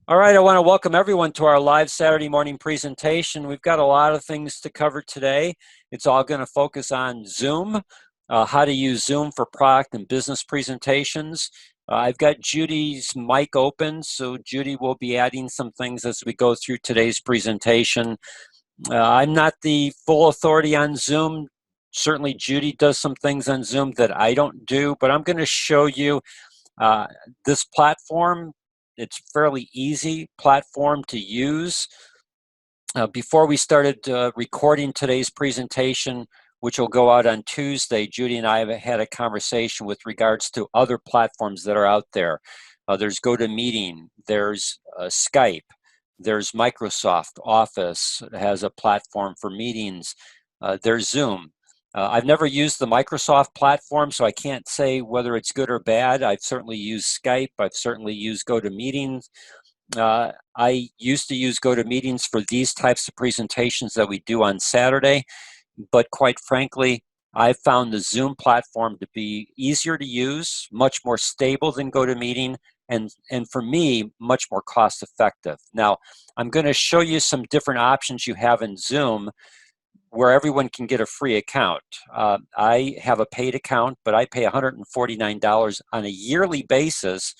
All right, I want to welcome everyone to our live Saturday morning presentation. We've got a lot of things to cover today. It's all going to focus on Zoom, how to use Zoom for product and business presentations. I've got Judy's mic open, so Judy will be adding some things as we go through today's presentation. I'm not the full authority on Zoom. Certainly Judy does some things on Zoom that I don't do, but I'm going to show you uh, this platform. It's a fairly easy platform to use. Before we started recording today's presentation, which will go out on Tuesday, Judy and I have had a conversation with regards to other platforms that are out there. There's GoToMeeting, there's Skype, there's Microsoft Office has a platform for meetings, there's Zoom. I've never used the Microsoft platform, so I can't say whether it's good or bad. I've certainly used Skype. I've certainly used GoToMeetings. I used to use GoToMeetings for these types of presentations that we do on Saturday, but quite frankly, I've found the Zoom platform to be easier to use, much more stable than GoToMeeting, and for me, much more cost effective. Now, I'm going to show you some different options you have in Zoom where everyone can get a free account. I have a paid account, but I pay $149 on a yearly basis,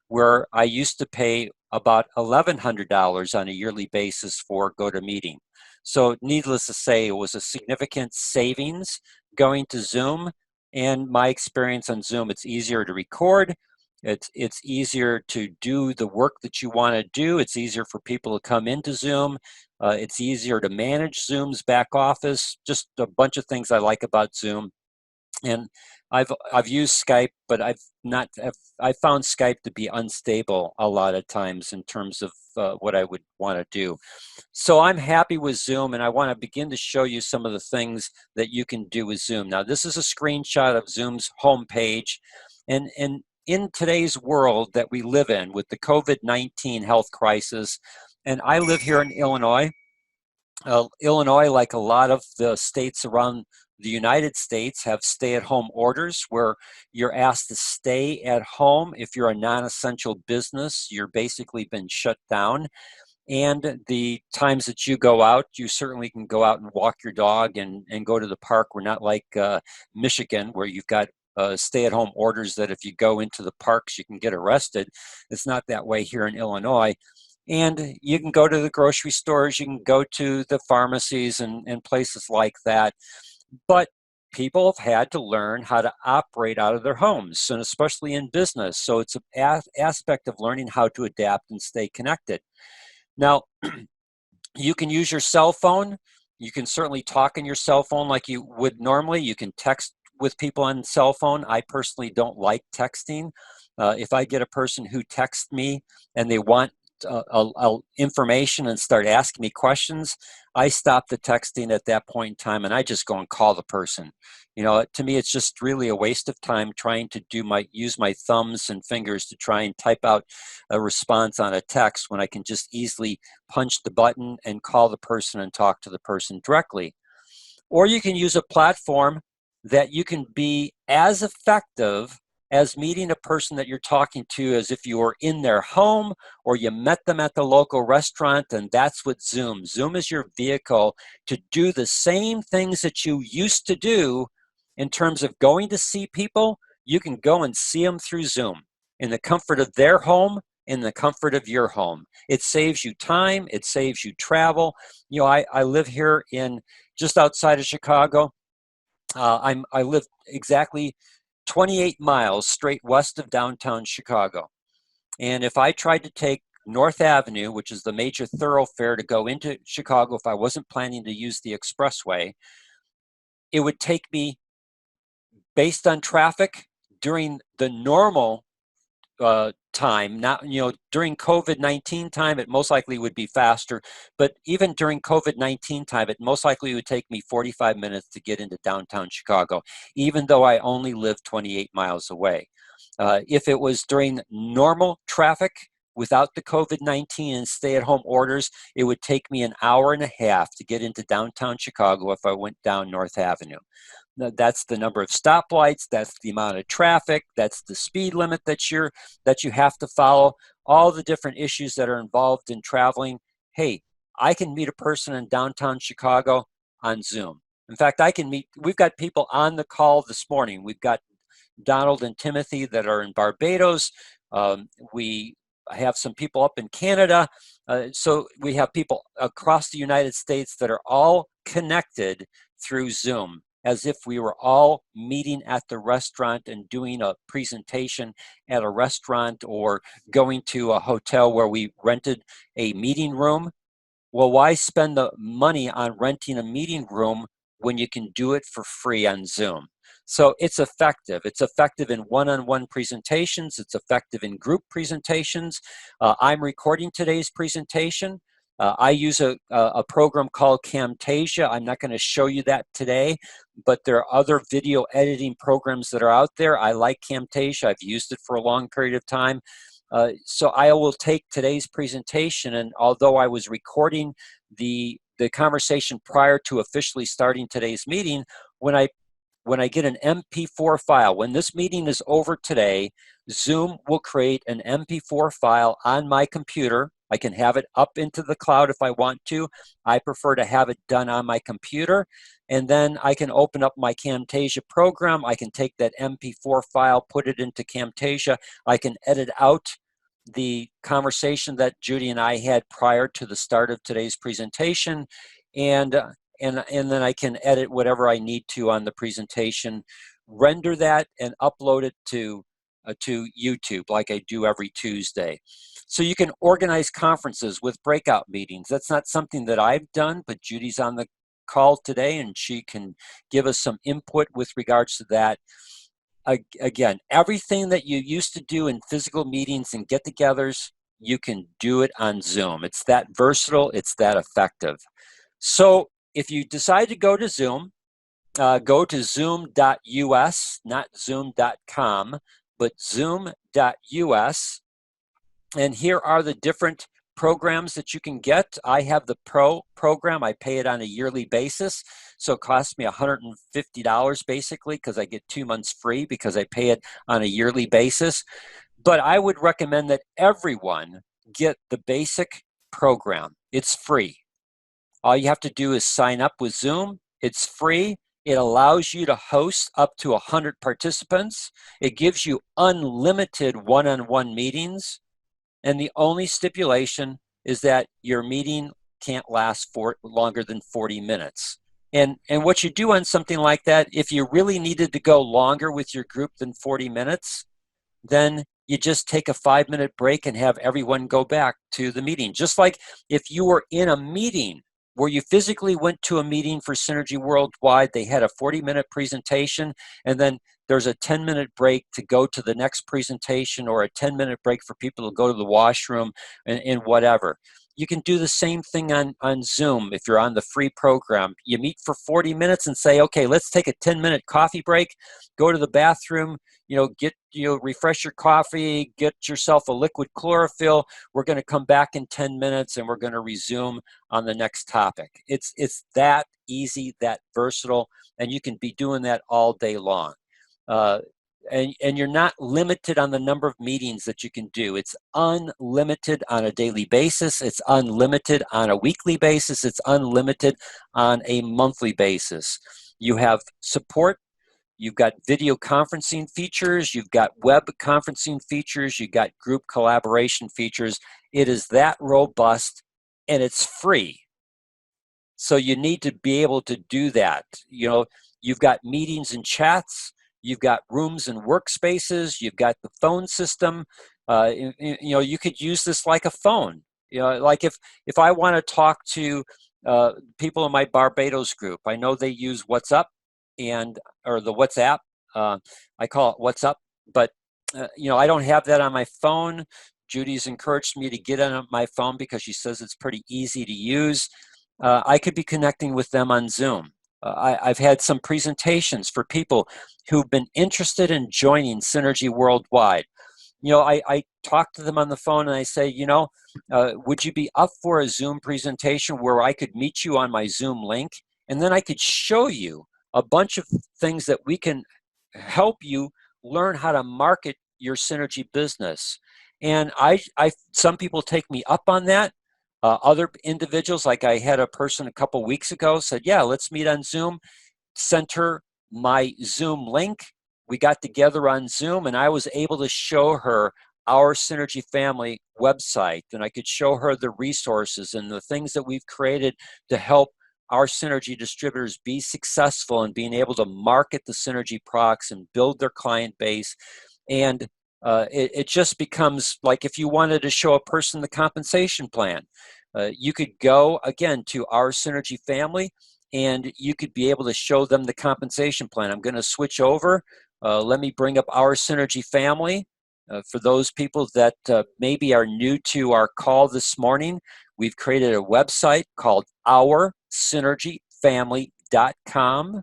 where I used to pay about $1,100 on a yearly basis for GoToMeeting. So needless to say, it was a significant savings going to Zoom. And my experience on Zoom, it's easier to record. It's easier to do the work that you want to do. It's easier for people to come into Zoom. It's easier to manage Zoom's back office. Just a bunch of things I like about Zoom. And I've used Skype, but I've found Skype to be unstable a lot of times in terms of what I would want to do. So I'm happy with Zoom, and I want to begin to show you some of the things that you can do with Zoom. Now, this is a screenshot of Zoom's homepage, and in today's world that we live in with the COVID-19 health crisis, and I live here in Illinois. Illinois, like a lot of the states around the United States, have stay-at-home orders where you're asked to stay at home. If you're a non-essential business, you're basically been shut down. And the times that you go out, you certainly can go out and walk your dog and go to the park. We're not like Michigan, where you've got stay-at-home orders that if you go into the parks, you can get arrested. It's not that way here in Illinois. And you can go to the grocery stores, you can go to the pharmacies and places like that. But people have had to learn how to operate out of their homes, and especially in business. So it's an aspect of learning how to adapt and stay connected. Now, you can use your cell phone. You can certainly talk on your cell phone like you would normally. You can text with people on cell phone. I personally don't like texting. If I get a person who texts me and they want information and start asking me questions, I stop the texting at that point in time and I just go and call the person. You know, to me, it's just really a waste of time trying to use my thumbs and fingers to try and type out a response on a text when I can just easily punch the button and call the person and talk to the person directly. Or you can use a platform that you can be as effective as meeting a person that you're talking to as if you were in their home or you met them at the local restaurant, and that's what Zoom. Zoom is your vehicle to do the same things that you used to do in terms of going to see people. You can go and see them through Zoom in the comfort of their home, in the comfort of your home. It saves you time, it saves you travel. You know, I live here in just outside of Chicago. I live exactly 28 miles straight west of downtown Chicago. And if I tried to take North Avenue, which is the major thoroughfare to go into Chicago, if I wasn't planning to use the expressway, it would take me, based on traffic during the normal time, not, during COVID-19 time, it most likely would be faster. But even during COVID-19 time, it most likely would take me 45 minutes to get into downtown Chicago, even though I only live 28 miles away. If it was during normal traffic without the COVID-19 and stay-at-home orders, it would take me an hour and a half to get into downtown Chicago if I went down North Avenue. That's the number of stoplights, that's the amount of traffic, that's the speed limit that you have to follow. all the different issues that are involved in traveling. Hey, I can meet a person in downtown Chicago on Zoom. In fact, we've got people on the call this morning. We've got Donald and Timothy that are in Barbados. We have some people up in Canada. So we have people across the United States that are all connected through Zoom, as if we were all meeting at the restaurant and doing a presentation at a restaurant, or going to a hotel where we rented a meeting room. Well, why spend the money on renting a meeting room when you can do it for free on Zoom? So it's effective. It's effective in one-on-one presentations. It's effective in group presentations. I'm recording today's presentation. I use a program called Camtasia. I'm not going to show you that today, but there are other video editing programs that are out there. I like Camtasia. I've used it for a long period of time. So I will take today's presentation, and although I was recording the conversation prior to officially starting today's meeting, when I get an MP4 file, when this meeting is over today, Zoom will create an MP4 file on my computer. I can have it up into the cloud if I want to. I prefer to have it done on my computer. And then I can open up my Camtasia program. I can take that MP4 file, put it into Camtasia. I can edit out the conversation that Judy and I had prior to the start of today's presentation, and then I can edit whatever I need to on the presentation, render that, and upload it to YouTube like I do every Tuesday. So you can organize conferences with breakout meetings. That's not something that I've done, but Judy's on the call today, and she can give us some input with regards to that. Again, everything that you used to do in physical meetings and get-togethers, you can do it on Zoom. It's that versatile, it's that effective. So if you decide to go to Zoom, go to zoom.us, not zoom.com, but zoom.us. And here are the different programs that you can get. I have the Pro program. I pay it on a yearly basis. So it costs me $150 basically, because I get 2 months free because I pay it on a yearly basis. But I would recommend that everyone get the basic program. It's free. All you have to do is sign up with Zoom. It's free. It allows you to host up to 100 participants. It gives you unlimited one-on-one meetings. And the only stipulation is that your meeting can't last for longer than 40 minutes. And what you do on something like that, if you really needed to go longer with your group than 40 minutes, then you just take a 5-minute break and have everyone go back to the meeting. Just like if you were in a meeting where you physically went to a meeting for Synergy Worldwide, they had a 40-minute presentation, and then there's a 10-minute break to go to the next presentation, or a 10-minute break for people to go to the washroom and whatever. You can do the same thing on Zoom if you're on the free program. You meet for 40 minutes and say, okay, let's take a 10-minute coffee break, go to the bathroom, refresh your coffee, get yourself a liquid chlorophyll. We're going to come back in 10 minutes and we're going to resume on the next topic. It's that easy, that versatile, and you can be doing that all day long. And you're not limited on the number of meetings that you can do. It's unlimited on a daily basis. It's unlimited on a weekly basis. It's unlimited on a monthly basis. You have support. You've got video conferencing features. You've got web conferencing features. You've got group collaboration features. It is that robust, and it's free. So you need to be able to do that. You've got meetings and chats. You've got rooms and workspaces. You've got the phone system. You could use this like a phone. Like if I want to talk to people in my Barbados group, I know they use WhatsApp or the WhatsApp. I call it WhatsApp, but I don't have that on my phone. Judy's encouraged me to get on my phone because she says it's pretty easy to use. I could be connecting with them on Zoom. I've had some presentations for people who've been interested in joining Synergy Worldwide. I talk to them on the phone and I say, would you be up for a Zoom presentation where I could meet you on my Zoom link? And then I could show you a bunch of things that we can help you learn how to market your Synergy business. And some people take me up on that. Other individuals, like I had a person a couple weeks ago, said, yeah, let's meet on Zoom. Sent her my Zoom link. We got together on Zoom, and I was able to show her our Synergy Family website, and I could show her the resources and the things that we've created to help our Synergy distributors be successful in being able to market the Synergy products and build their client base. And it just becomes like if you wanted to show a person the compensation plan, you could go again to our Synergy Family, and you could be able to show them the compensation plan. I'm going to switch over. Let me bring up our Synergy Family. For those people that maybe are new to our call this morning, we've created a website called OurSynergyFamily.com.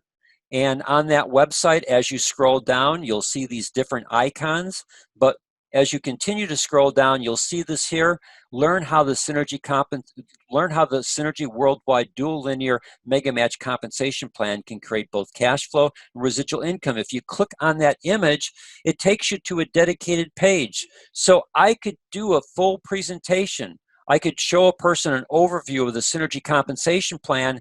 And on that website, as you scroll down, you'll see these different icons. But as you continue to scroll down, you'll see this here. Learn how the Synergy Worldwide Dual Linear Mega Match Compensation Plan can create both cash flow and residual income. If you click on that image, it takes you to a dedicated page. So I could do a full presentation. I could show a person an overview of the Synergy Compensation Plan,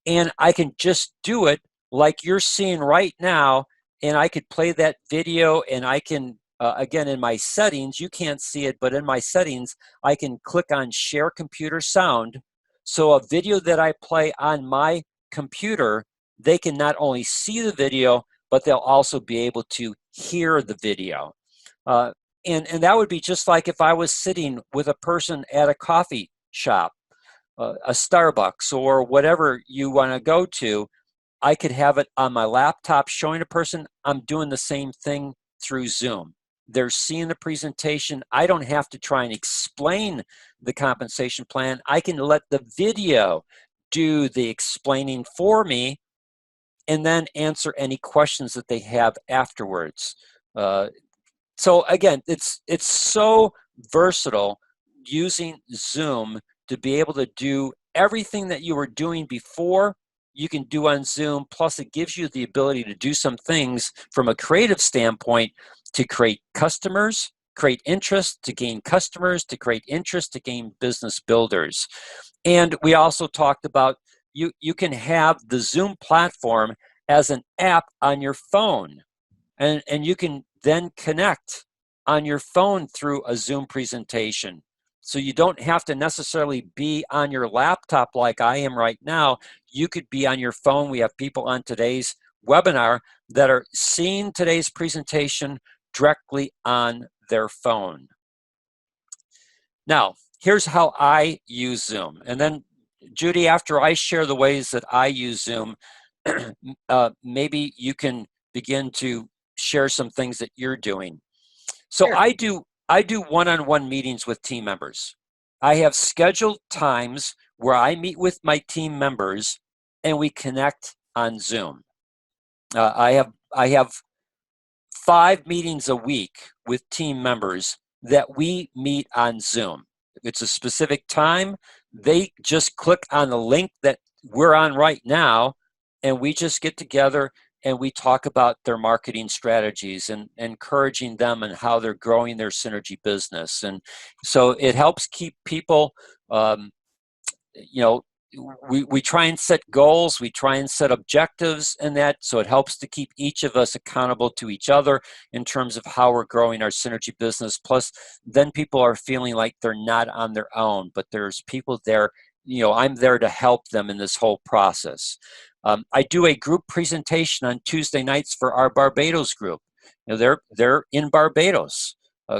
and I can just do it like you're seeing right now, and I could play that video, and I can, again, in my settings, you can't see it, but in my settings, I can click on Share Computer Sound. So a video that I play on my computer, they can not only see the video, but they'll also be able to hear the video. And that would be just like if I was sitting with a person at a coffee shop, a Starbucks, or whatever you want to go to. I could have it on my laptop showing a person. I'm doing the same thing through Zoom. They're seeing the presentation. I don't have to try and explain the compensation plan. I can let the video do the explaining for me and then answer any questions that they have afterwards. So again, it's so versatile using Zoom to be able to do everything that you were doing before. You can do on Zoom, plus it gives you the ability to do some things from a creative standpoint to create customers, create interest, to gain customers, to create interest, to gain business builders. And we also talked about you can have the Zoom platform as an app on your phone, and you can then connect on your phone through a Zoom presentation. So you don't have to necessarily be on your laptop like I am right now. You could be on your phone. We have people on today's webinar that are seeing today's presentation directly on their phone. Now, here's how I use Zoom. And then, Judy, after I share the ways that I use Zoom, maybe you can begin to share some things that you're doing. So Sure. I do one-on-one meetings with team members. I have scheduled times where I meet with my team members and we connect on Zoom. I have 5 meetings a week with team members that we meet on Zoom. It's a specific time. They just click on the link that we're on right now, and we just get together and we talk about their marketing strategies and encouraging them and how they're growing their Synergy business. And so it helps keep people, we try and set goals, we try and set objectives in that, so it helps to keep each of us accountable to each other in terms of how we're growing our Synergy business. Plus, then people are feeling like they're not on their own, but there's people there. I'm there to help them in this whole process. I do a group presentation on Tuesday nights for our Barbados group. They're in Barbados.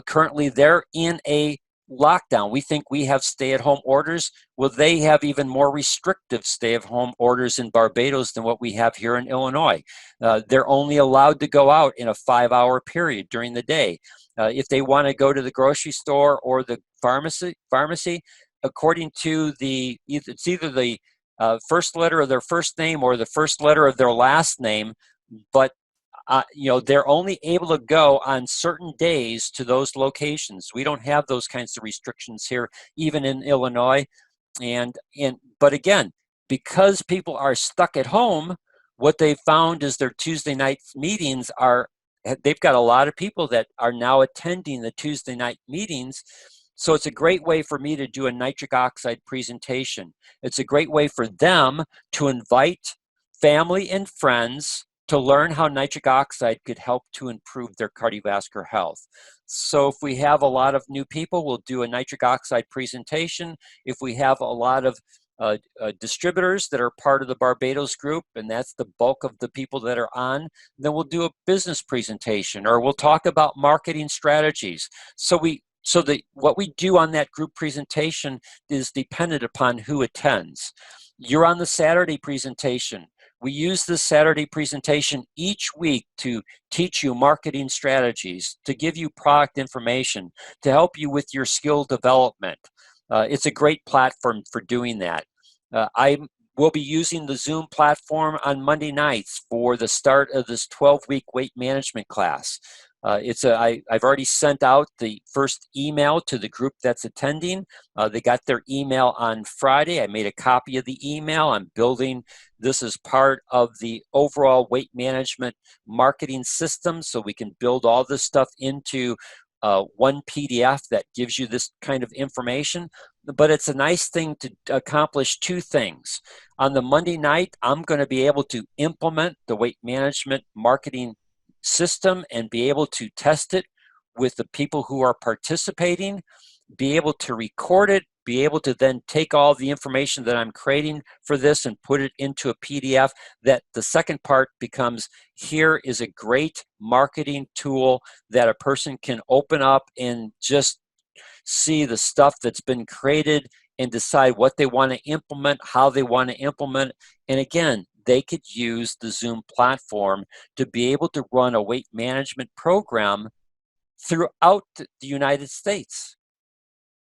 Currently, they're in a lockdown. We think we have stay-at-home orders. Well, they have even more restrictive stay-at-home orders in Barbados than what we have here in Illinois. They're only allowed to go out in a 5-hour period during the day. If they want to go to the grocery store or the pharmacy, according to it's either the first letter of their first name or the first letter of their last name, but they're only able to go on certain days to those locations. We don't have those kinds of restrictions here, even in Illinois. But again, because people are stuck at home, what they found is their Tuesday night meetings are they've got a lot of people that are now attending the Tuesday night meetings. So it's a great way for me to do a nitric oxide presentation. It's a great way for them to invite family and friends to learn how nitric oxide could help to improve their cardiovascular health. So if we have a lot of new people, we'll do a nitric oxide presentation. If we have a lot of distributors that are part of the Barbados group, and that's the bulk of the people that are on, then we'll do a business presentation, or we'll talk about marketing strategies. So what we do on that group presentation is dependent upon who attends. You're on the Saturday presentation. We use this Saturday presentation each week to teach you marketing strategies, to give you product information, to help you with your skill development. It's a great platform for doing that. I will be using the Zoom platform on Monday nights for the start of this 12-week weight management class. I've already sent out the first email to the group that's attending. They got their email on Friday. I made a copy of the email. I'm building this as part of the overall weight management marketing system, so we can build all this stuff into one PDF that gives you this kind of information. But it's a nice thing to accomplish two things. On the Monday night, I'm going to be able to implement the weight management marketing system and be able to test it with the people who are participating, be able to record it, be able to then take all the information that I'm creating for this and put it into a PDF. That the second part becomes, here is a great marketing tool that a person can open up and just see the stuff that's been created and decide what they want to implement, how they want to implement. And again, they could use the Zoom platform to be able to run a weight management program throughout the United States,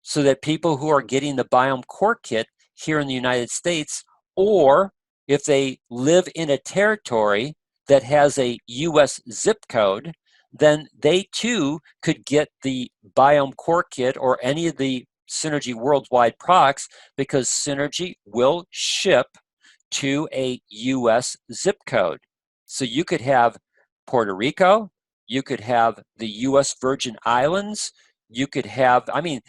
so that people who are getting the Biome Core Kit here in the United States, or if they live in a territory that has a US zip code, then they too could get the Biome Core Kit or any of the Synergy Worldwide products, because Synergy will ship to a US zip code. So you could have Puerto Rico, you could have the US Virgin Islands, you could have, I mean,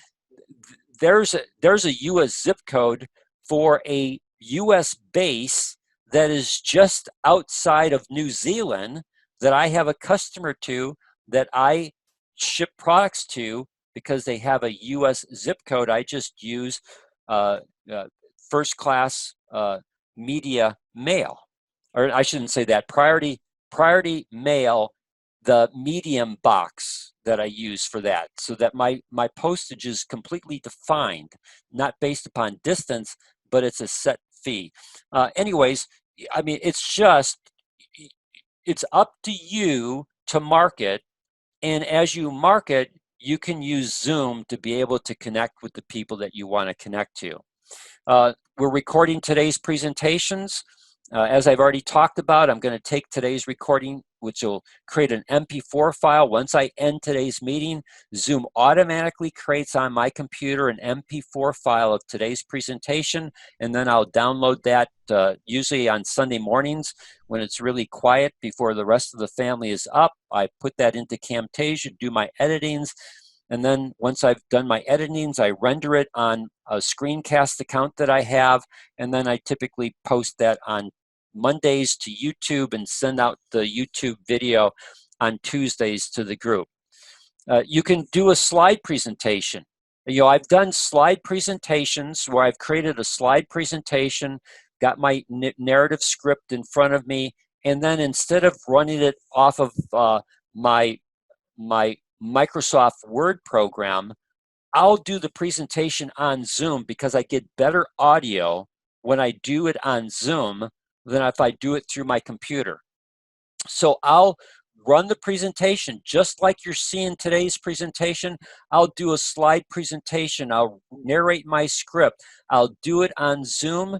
there's a US zip code for a US base that is just outside of New Zealand that I have a customer to, that I ship products to, because they have a US zip code. I just use first class media mail, or I shouldn't say that, priority mail, the medium box that I use for that, so that my postage is completely defined, not based upon distance, but it's a set fee. Anyways, I mean, it's up to you to market, and as you market, you can use Zoom to be able to connect with the people that you want to connect to. We're recording today's presentations. As I've already talked about, I'm going to take today's recording, which will create an MP4 file. Once I end today's meeting, Zoom automatically creates on my computer an MP4 file of today's presentation, and then I'll download that usually on Sunday mornings when it's really quiet before the rest of the family is up. I put that into Camtasia, do my editings, and then once I've done my editings, I render it on a screencast account that I have, and then I typically post that on Mondays to YouTube and send out the YouTube video on Tuesdays to the group. You can do a slide presentation. You know, I've done slide presentations where I've created a slide presentation, got my narrative script in front of me, and then instead of running it off of my Microsoft Word program, I'll do the presentation on Zoom, because I get better audio when I do it on Zoom than if I do it through my computer. So I'll run the presentation just like you're seeing today's presentation. I'll do a slide presentation. I'll narrate my script. I'll do it on Zoom.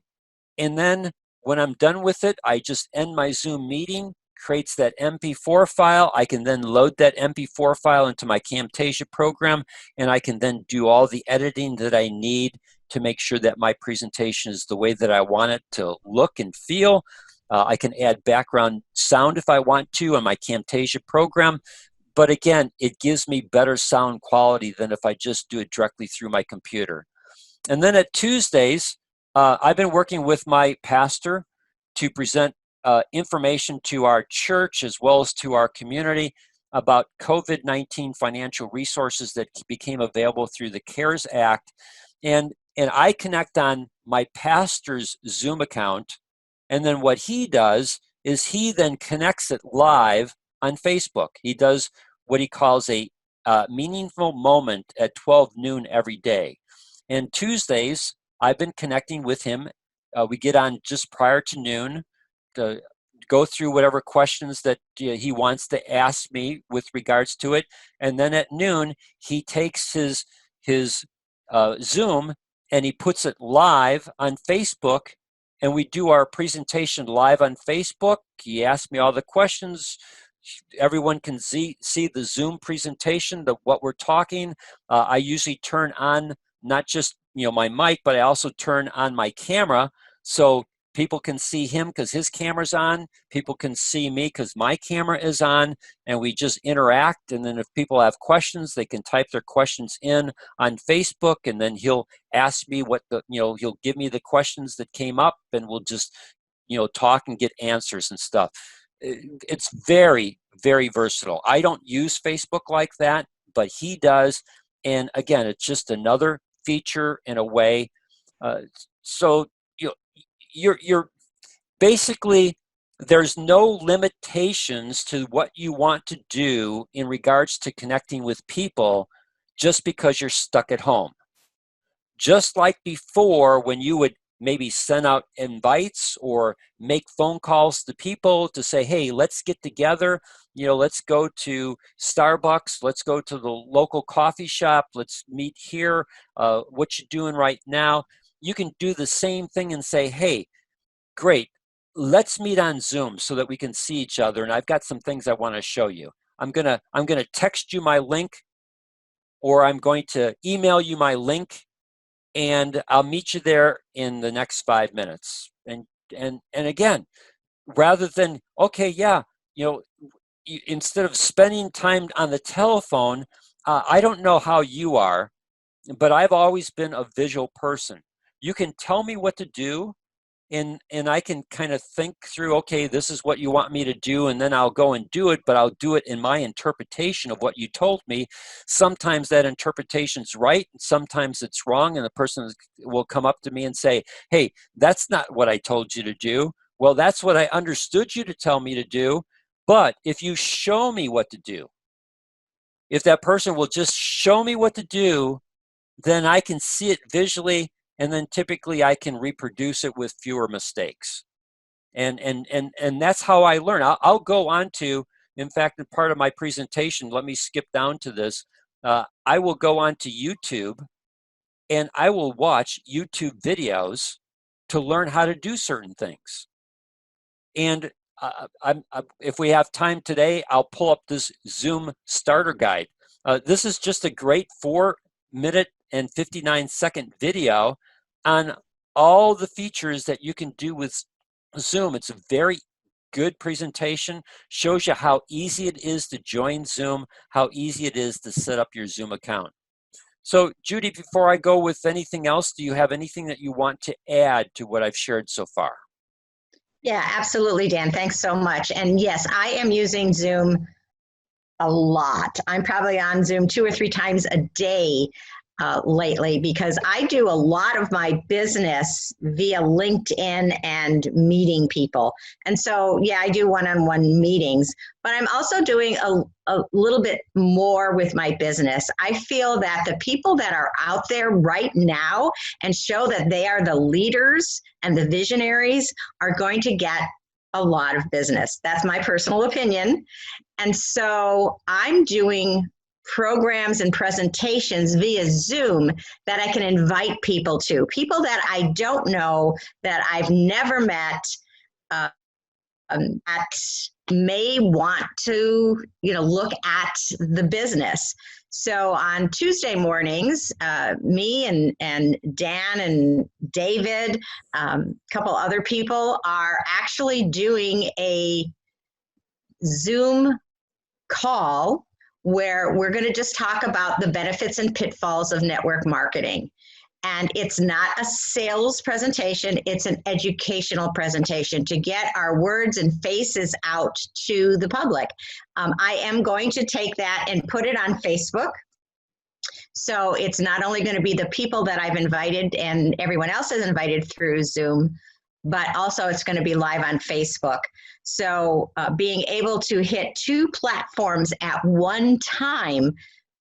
And then when I'm done with it, I just end my Zoom meeting, creates that MP4 file. I can then load that MP4 file into my Camtasia program, and I can then do all the editing that I need to make sure that my presentation is the way that I want it to look and feel. I can add background sound if I want to on my Camtasia program. But again, it gives me better sound quality than if I just do it directly through my computer. And then at Tuesdays, I've been working with my pastor to present information to our church as well as to our community about COVID-19 financial resources that became available through the CARES Act. And I connect on my pastor's Zoom account. And then what he does is he then connects it live on Facebook. He does what he calls a meaningful moment at 12 noon every day. And Tuesdays, I've been connecting with him. We get on just prior to noon to go through whatever questions that he wants to ask me with regards to it. And then at noon, he takes his Zoom and he puts it live on Facebook, and we do our presentation live on Facebook. He asks me all the questions. Everyone can see the Zoom presentation, what we're talking. I usually turn on not just my mic, but I also turn on my camera so people can see him because his camera's on. People can see me because my camera is on, and we just interact. And then if people have questions, they can type their questions in on Facebook, and then he'll ask me he'll give me the questions that came up, and we'll just talk and get answers and stuff. It's very, very versatile. I don't use Facebook like that, but he does. And again, it's just another feature in a way. So you're basically, there's no limitations to what you want to do in regards to connecting with people just because you're stuck at home. Just like before, when you would maybe send out invites or make phone calls to people to say, hey, let's get together, let's go to Starbucks, let's go to the local coffee shop, let's meet here, what you doing right now? You can do the same thing and say, hey, great, let's meet on Zoom so that we can see each other, and I've got some things I want to show you. I'm gonna text you my link, or I'm going to email you my link, and I'll meet you there in the next 5 minutes. And again, rather than, okay, yeah, instead of spending time on the telephone, I don't know how you are, but I've always been a visual person. You can tell me what to do, and I can kind of think through, okay, this is what you want me to do, and then I'll go and do it, but I'll do it in my interpretation of what you told me. Sometimes that interpretation's right, and sometimes it's wrong, and the person will come up to me and say, hey, that's not what I told you to do. Well, that's what I understood you to tell me to do, but if you show me what to do, if that person will just show me what to do, then I can see it visually, and then typically I can reproduce it with fewer mistakes. And that's how I learn. I'll go on to, in fact, in part of my presentation, let me skip down to this. I will go on to YouTube, and I will watch YouTube videos to learn how to do certain things. And if we have time today, I'll pull up this Zoom starter guide. This is just a great 4-minute and 59-second video on all the features that you can do with Zoom. It's a very good presentation, shows you how easy it is to join Zoom, how easy it is to set up your Zoom account. So Judy, before I go with anything else, do you have anything that you want to add to what I've shared so far? Yeah, absolutely, Dan. Thanks so much. And yes, I am using Zoom a lot. I'm probably on Zoom 2 or 3 times a day lately, because I do a lot of my business via LinkedIn and meeting people. And so, yeah, I do one-on-one meetings, but I'm also doing a little bit more with my business. I feel that the people that are out there right now and show that they are the leaders and the visionaries are going to get a lot of business. That's my personal opinion. And so I'm doing programs and presentations via Zoom that I can invite people to, people that I don't know, that I've never met, that may want to, look at the business. So on Tuesday mornings, me and Dan and David, a couple other people are actually doing a Zoom call where we're going to just talk about the benefits and pitfalls of network marketing. And it's not a sales presentation, it's an educational presentation to get our words and faces out to the public. I am going to take that and put it on Facebook. So it's not only going to be the people that I've invited and everyone else is invited through Zoom, but also it's going to be live on Facebook. So being able to hit 2 platforms at one time,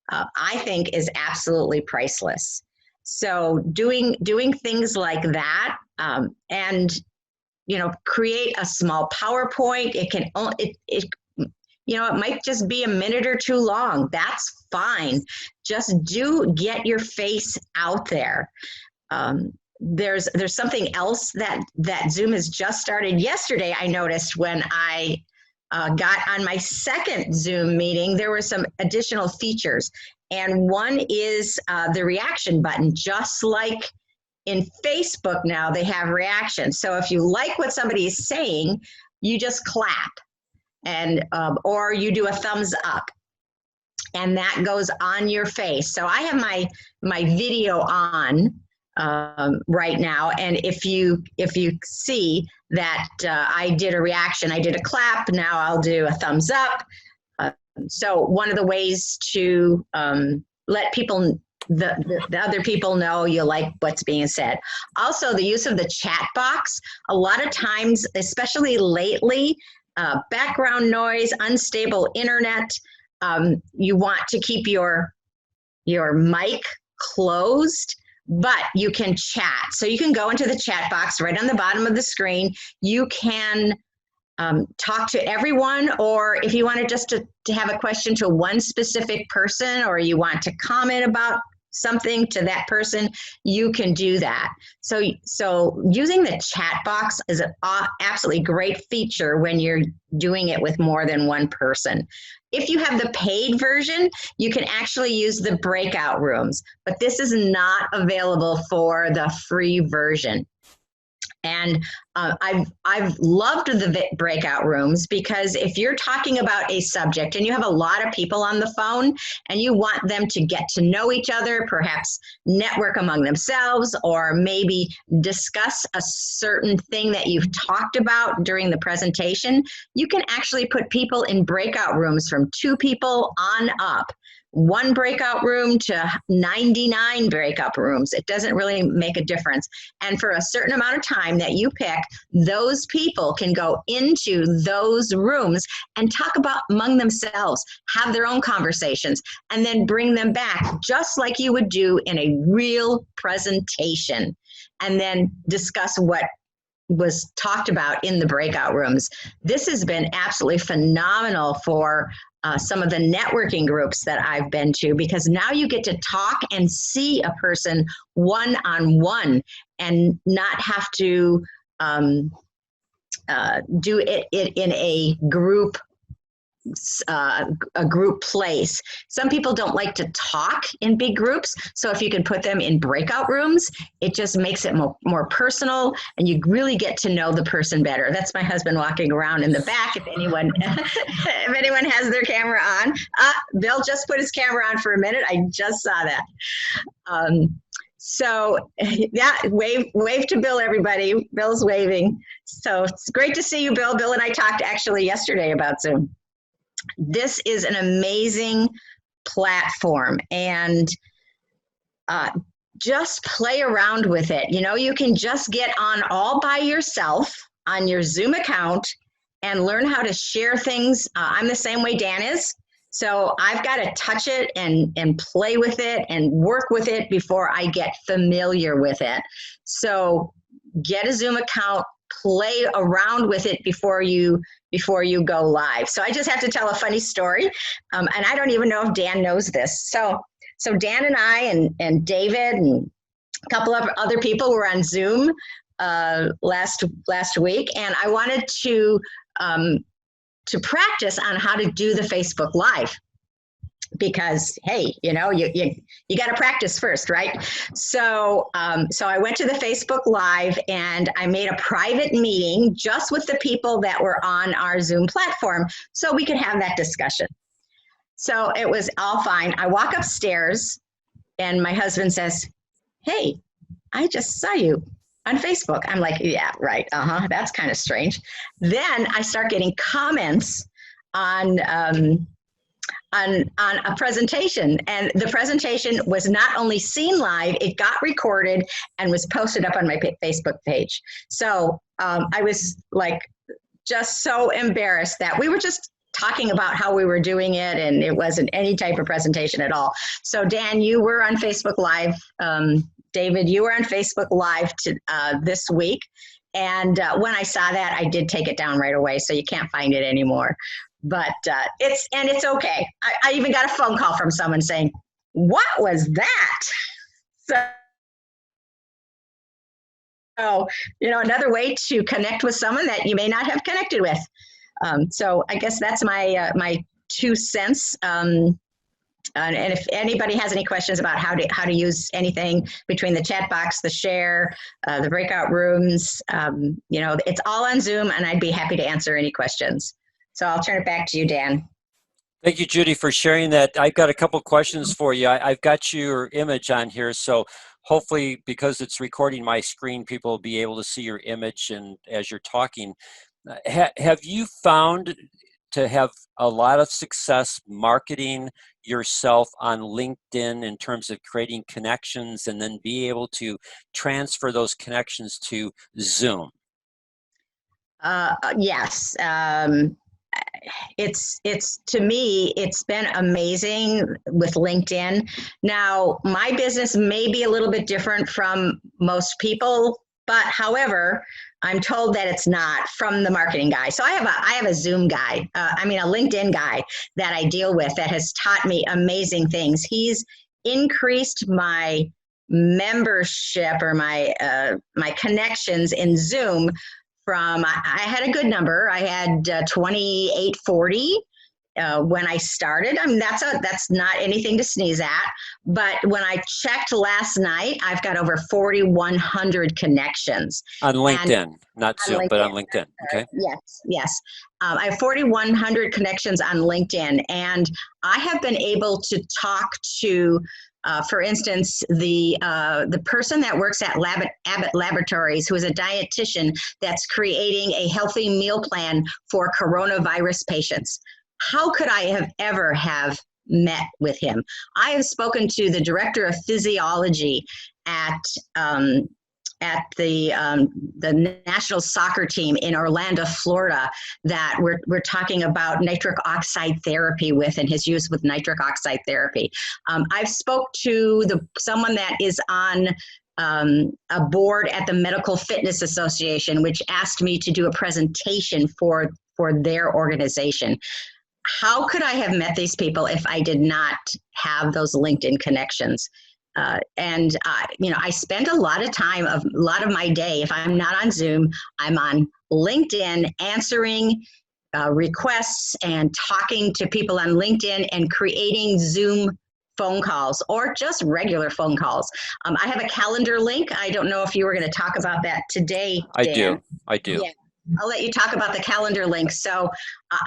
I think is absolutely priceless. So doing things like that, and create a small PowerPoint. It can it might just be a minute or 2 long. That's fine. Just get your face out there. There's something else that Zoom has just started. Yesterday, I noticed when I got on my second Zoom meeting, there were some additional features. And one is the reaction button, just like in Facebook now, they have reactions. So if you like what somebody is saying, you just clap and or you do a thumbs up, and that goes on your face. So I have my video on right now, and if you see that I did a reaction, I did a clap, now I'll do a thumbs up. So one of the ways to let people, the other people know you like what's being said. Also, the use of the chat box. A lot of times, especially lately, background noise, unstable internet, you want to keep your mic closed, but you can chat. So you can go into the chat box right on the bottom of the screen. You can talk to everyone, or if you want just to have a question to one specific person, or you want to comment about something to that person, you can do that. So using the chat box is an absolutely great feature when you're doing it with more than one person. If you have the paid version, you can actually use the breakout rooms, but this is not available for the free version. And I've loved the breakout rooms, because if you're talking about a subject and you have a lot of people on the phone and you want them to get to know each other, perhaps network among themselves, or maybe discuss a certain thing that you've talked about during the presentation, you can actually put people in breakout rooms from 2 people on up. 1 breakout room to 99 breakout rooms. It doesn't really make a difference. And for a certain amount of time that you pick, those people can go into those rooms and talk about among themselves, have their own conversations, and then bring them back, just like you would do in a real presentation, and then discuss what was talked about in the breakout rooms. This has been absolutely phenomenal for some of the networking groups that I've been to, because now you get to talk and see a person one-on-one and not have to do it in a group place. Some people don't like to talk in big groups, so if you can put them in breakout rooms, it just makes it more personal, and you really get to know the person better. That's my husband walking around in the back. If anyone if anyone has their camera on, Bill just put his camera on for a minute. I just saw that. So yeah, wave to Bill, everybody. Bill's waving. So it's great to see you, Bill. Bill and I talked actually yesterday about Zoom. This is an amazing platform, and just play around with it. You can just get on all by yourself on your Zoom account and learn how to share things. I'm the same way Dan is. So I've got to touch it and play with it and work with it before I get familiar with it. So get a Zoom account, play around with it before you go live. So I just have to tell a funny story, and I don't even know if Dan knows this. So Dan and I and David and a couple of other people were on Zoom last week, and I wanted to practice on how to do the Facebook Live. because hey, you got to practice first, right? So I went to the Facebook Live and I made a private meeting just with the people that were on our Zoom platform so we could have that discussion. So it was all fine. I walk upstairs and my husband says, "Hey, I just saw you on Facebook." I'm like, "Yeah, right. That's kind of strange." Then I start getting comments on a presentation, and the presentation was not only seen live, it got recorded and was posted up on my Facebook page. So I was like just so embarrassed that we were just talking about how we were doing it, and it wasn't any type of presentation at all. So Dan, you were on Facebook Live. David, you were on Facebook Live this week. And when I saw that, I did take it down right away, so you can't find it anymore. But it's okay. I even got a phone call from someone saying, "What was that?" So, another way to connect with someone that you may not have connected with. So I guess that's my 2 cents. And if anybody has any questions about how to use anything between the chat box, the share, the breakout rooms, it's all on Zoom, and I'd be happy to answer any questions. So I'll turn it back to you, Dan. Thank you, Judy, for sharing that. I've got a couple questions for you. I've got your image on here, so hopefully, because it's recording my screen, people will be able to see your image and as you're talking. Have you found to have a lot of success marketing yourself on LinkedIn in terms of creating connections and then be able to transfer those connections to Zoom? Yes. It's to me, it's been amazing with LinkedIn. Now, my business may be a little bit different from most people, but however, I'm told that it's not from the marketing guy. So I have a Zoom guy, a LinkedIn guy that I deal with that has taught me amazing things. He's increased my membership or my connections in Zoom from, I had a good number. I had 2840 when I started. That's not anything to sneeze at. But when I checked last night, I've got over 4,100 connections. On LinkedIn, not Zoom, but on LinkedIn. Okay. Yes. I have 4,100 connections on LinkedIn, and I have been able to talk to for instance, the person that works at Abbott Laboratories, who is a dietitian that's creating a healthy meal plan for coronavirus patients. How could I have ever have met with him? I have spoken to the director of physiology at the national soccer team in Orlando, Florida, that we're talking about nitric oxide therapy with, and his use with nitric oxide therapy. I've spoke to someone that is on a board at the Medical Fitness Association, which asked me to do a presentation for their organization. How could I have met these people if I did not have those LinkedIn connections? I spend a lot of my day, if I'm not on Zoom, I'm on LinkedIn answering requests and talking to people on LinkedIn and creating Zoom phone calls or just regular phone calls. I have a calendar link. I don't know if you were going to talk about that today, Dan. I do. Yeah. I'll let you talk about the calendar link. So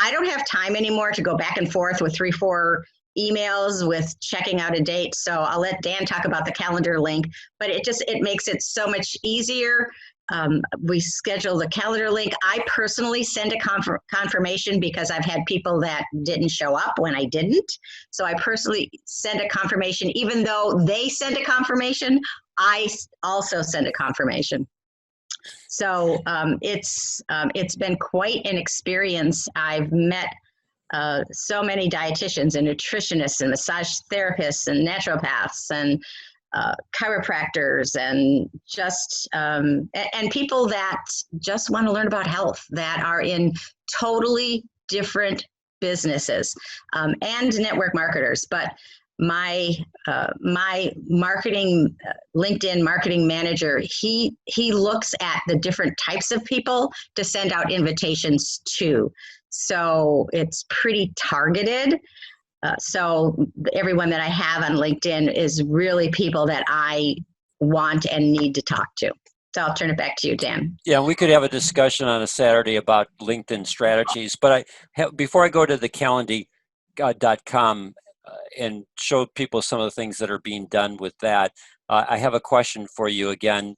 I don't have time anymore to go back and forth with 3-4 emails with checking out a date. So I'll let Dan talk about the calendar link, but it makes it so much easier. We schedule the calendar link. I personally send a confirmation because I've had people that didn't show up when I didn't. So I personally send a confirmation. Even though they send a confirmation, I also send a confirmation. So it's been quite an experience. I've met so many dietitians and nutritionists and massage therapists and naturopaths and chiropractors and just and people that just want to learn about health, that are in totally different businesses and network marketers. But my marketing LinkedIn marketing manager, he looks at the different types of people to send out invitations to. So it's pretty targeted. So everyone that I have on LinkedIn is really people that I want and need to talk to. So I'll turn it back to you, Dan. Yeah, we could have a discussion on a Saturday about LinkedIn strategies. But before I go to the Calendly.com and show people some of the things that are being done with that, I have a question for you again.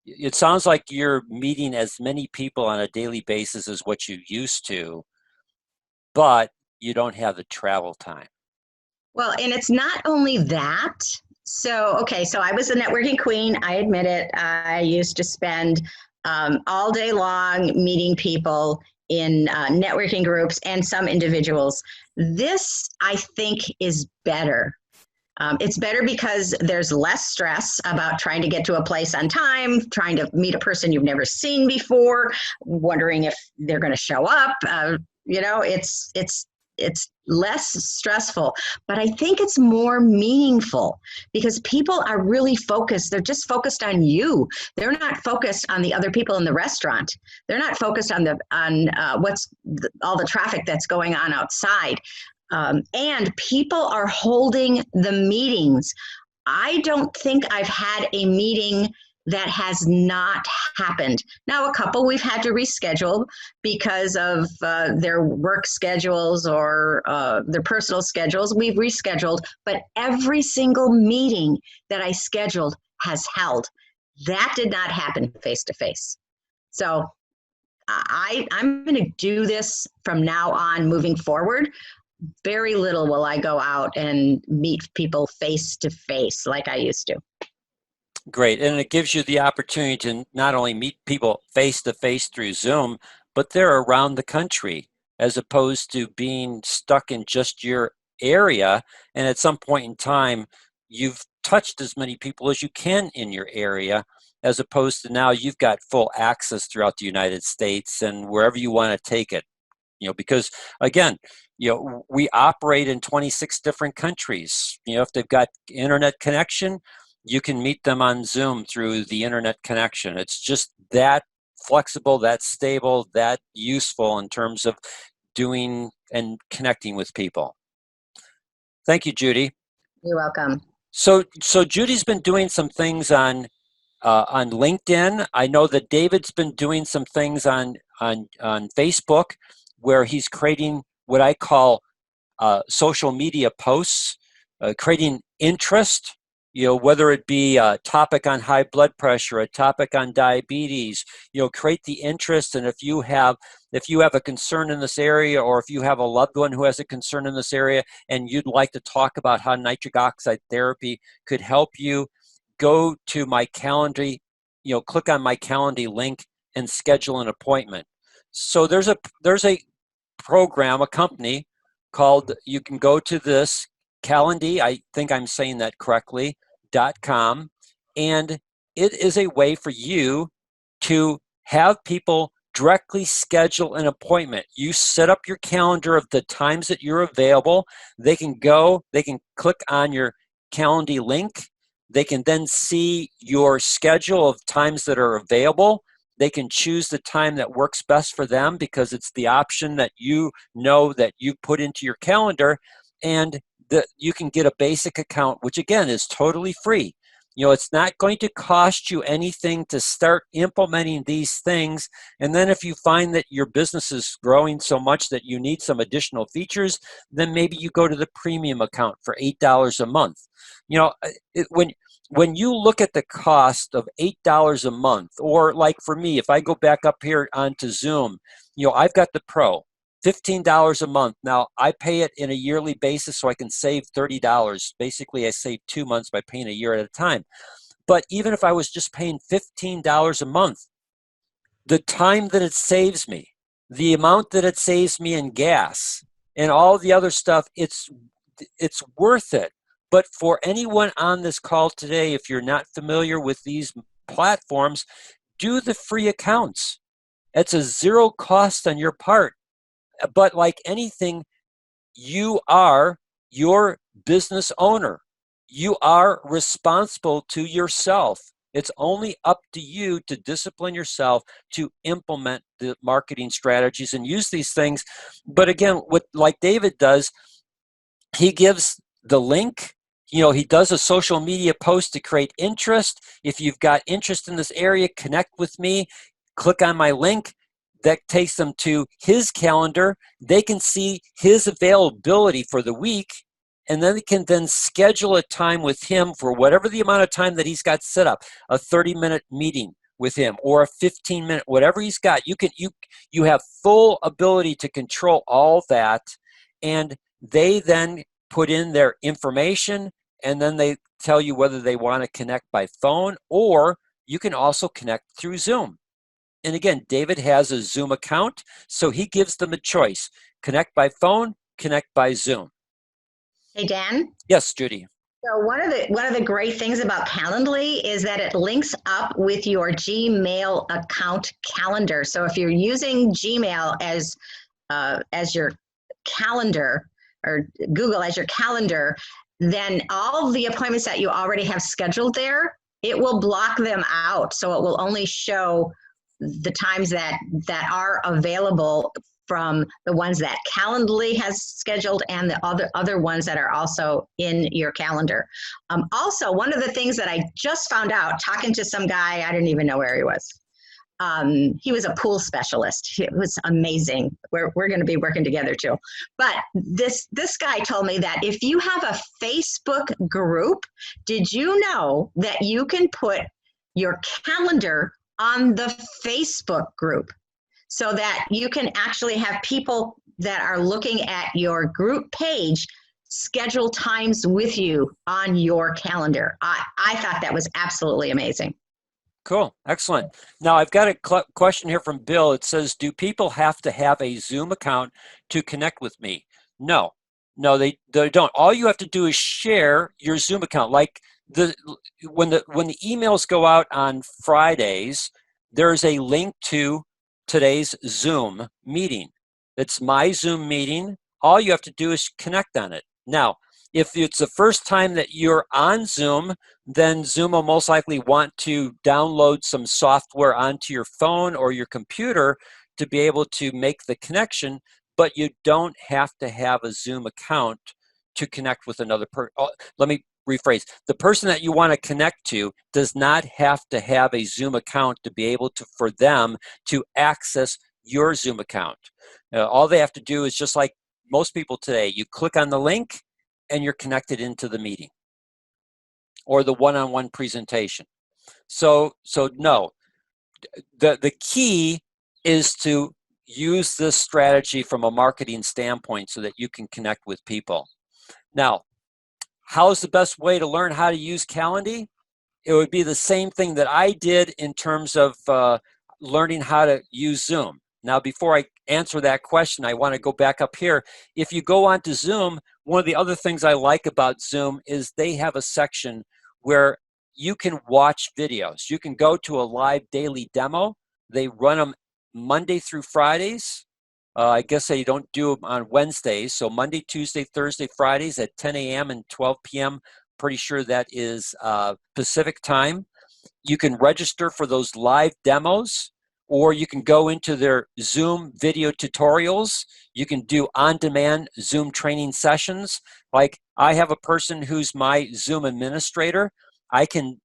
It sounds like you're meeting as many people on a daily basis as what you used to, but you don't have the travel time. Well, and it's not only that. So, okay, so I was a networking queen. I admit it. I used to spend all day long meeting people in networking groups and some individuals. This, I think, is better. It's better because there's less stress about trying to get to a place on time, trying to meet a person you've never seen before, wondering if they're going to show up. It's less stressful, but I think it's more meaningful because people are really focused. They're just focused on you. They're not focused on the other people in the restaurant. They're not focused on all the traffic that's going on outside. And people are holding the meetings. I don't think I've had a meeting that has not happened. Now, a couple we've had to reschedule because of their work schedules or their personal schedules. We've rescheduled, but every single meeting that I scheduled has held. That did not happen face to face. So I'm going to do this from now on moving forward. Very little will I go out and meet people face to face like I used to. Great. And it gives you the opportunity to not only meet people face to face through Zoom, but they're around the country as opposed to being stuck in just your area. And at some point in time, you've touched as many people as you can in your area, as opposed to now you've got full access throughout the United States and wherever you want to take it. Because again, we operate in 26 different countries. If they've got internet connection, you can meet them on Zoom through the internet connection. It's just that flexible, that stable, that useful in terms of doing and connecting with people. Thank you, Judy. You're welcome. So Judy's been doing some things on LinkedIn. I know that David's been doing some things on Facebook, where he's creating what I call social media posts, creating interest, whether it be a topic on high blood pressure, a topic on diabetes, create the interest. And if you have a concern in this area, or if you have a loved one who has a concern in this area and you'd like to talk about how nitric oxide therapy could help you, go to my Calendly, click on my Calendly link and schedule an appointment. So there's a program, a company called, you can go to this Calendly, I think I'm saying that correctly, .com, and it is a way for you to have people directly schedule an appointment. You set up your calendar of the times that you're available. They can click on your Calendly link. They can then see your schedule of times that are available. They can choose the time that works best for them because it's the option that that you put into your calendar, and you can get a basic account, which again is totally free. It's not going to cost you anything to start implementing these things. And then if you find that your business is growing so much that you need some additional features, then maybe you go to the premium account for $8 a month. When you look at the cost of $8 a month, or like for me, if I go back up here onto Zoom, I've got the Pro, $15 a month. Now I pay it in a yearly basis so I can save $30. Basically, I save 2 months by paying a year at a time. But even if I was just paying $15 a month, the time that it saves me, the amount that it saves me in gas and all the other stuff, it's worth it. But for anyone on this call today, if you're not familiar with these platforms, do the free accounts. It's a zero cost on your part. But like anything, you are your business owner. You are responsible to yourself. It's only up to you to discipline yourself to implement the marketing strategies and use these things. But again, like David does, he gives the link. He does a social media post to create interest. If you've got interest in this area, connect with me. Click on my link. That takes them to his calendar. They can see his availability for the week, and then they can then schedule a time with him for whatever the amount of time that he's got set up, a 30-minute meeting with him or a 15-minute, whatever he's got. You have full ability to control all that, and they then put in their information, and then they tell you whether they want to connect by phone, or you can also connect through Zoom. And again, David has a Zoom account, so he gives them a choice: connect by phone, connect by Zoom. Hey, Dan. Yes, Judy. So one of the great things about Calendly is that it links up with your Gmail account calendar. So if you're using Gmail as your calendar, or Google as your calendar, then all the appointments that you already have scheduled there, it will block them out. So it will only show the times that are available from the ones that Calendly has scheduled and the other ones that are also in your calendar. Also, one of the things that I just found out talking to some guy, I didn't even know where he was. He was a pool specialist. It was amazing. We're going to be working together too. But this guy told me that if you have a Facebook group, did you know that you can put your calendar on the Facebook group, so that you can actually have people that are looking at your group page schedule times with you on your calendar? I thought that was absolutely amazing. Cool. Excellent. Now, I've got a question here from Bill. It says, do people have to have a Zoom account to connect with me? No, they don't. All you have to do is share your Zoom account. Like when the emails go out on Fridays, there's a link to today's Zoom meeting. It's my Zoom meeting. All you have to do is connect on it. Now, if it's the first time that you're on Zoom, then Zoom will most likely want to download some software onto your phone or your computer to be able to make the connection, but you don't have to have a Zoom account to connect with another person. Let me rephrase. The person that you want to connect to does not have to have a Zoom account to be able to, for them to access your Zoom account. All they have to do is, just like most people today, you click on the link and you're connected into the meeting or the one-on-one presentation. So no, the key is to use this strategy from a marketing standpoint so that you can connect with people. Now, how's the best way to learn how to use Calendly? It would be the same thing that I did in terms of learning how to use Zoom. Now, before I answer that question, I want to go back up here. If you go onto Zoom, one of the other things I like about Zoom is they have a section where you can watch videos. You can go to a live daily demo. They run them Monday through Fridays. I guess they don't do them on Wednesdays. So Monday, Tuesday, Thursday, Fridays at 10 a.m. and 12 p.m. Pretty sure that is Pacific time. You can register for those live demos, or you can go into their Zoom video tutorials. You can do on-demand Zoom training sessions. Like, I have a person who's my Zoom administrator. I can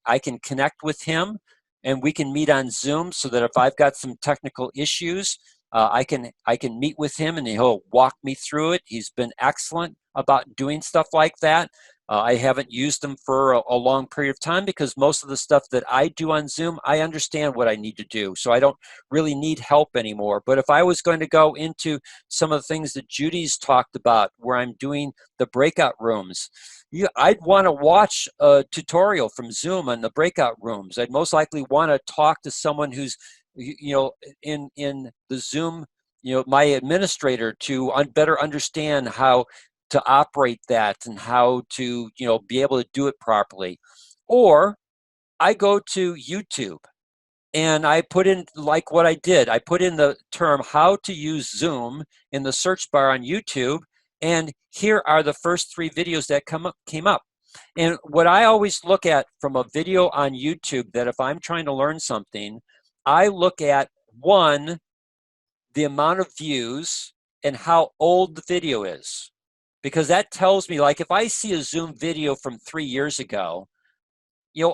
connect with him, and we can meet on Zoom, so that if I've got some technical issues, I can meet with him and he'll walk me through it. He's been excellent about doing stuff like that. I haven't used them for a long period of time because most of the stuff that I do on Zoom, I understand what I need to do. So I don't really need help anymore. But if I was going to go into some of the things that Judy's talked about, where I'm doing the breakout rooms, I'd want to watch a tutorial from Zoom on the breakout rooms. I'd most likely want to talk to someone who's, in the Zoom, my administrator, to better understand how to operate that and how to, be able to do it properly. Or I go to YouTube and I put in, like what I did, I put in the term how to use Zoom in the search bar on YouTube, and here are the first 3 videos that came up. And what I always look at from a video on YouTube, that if I'm trying to learn something, I look at, one, the amount of views and how old the video is. because that tells me, like, if I see a Zoom video from 3 years ago,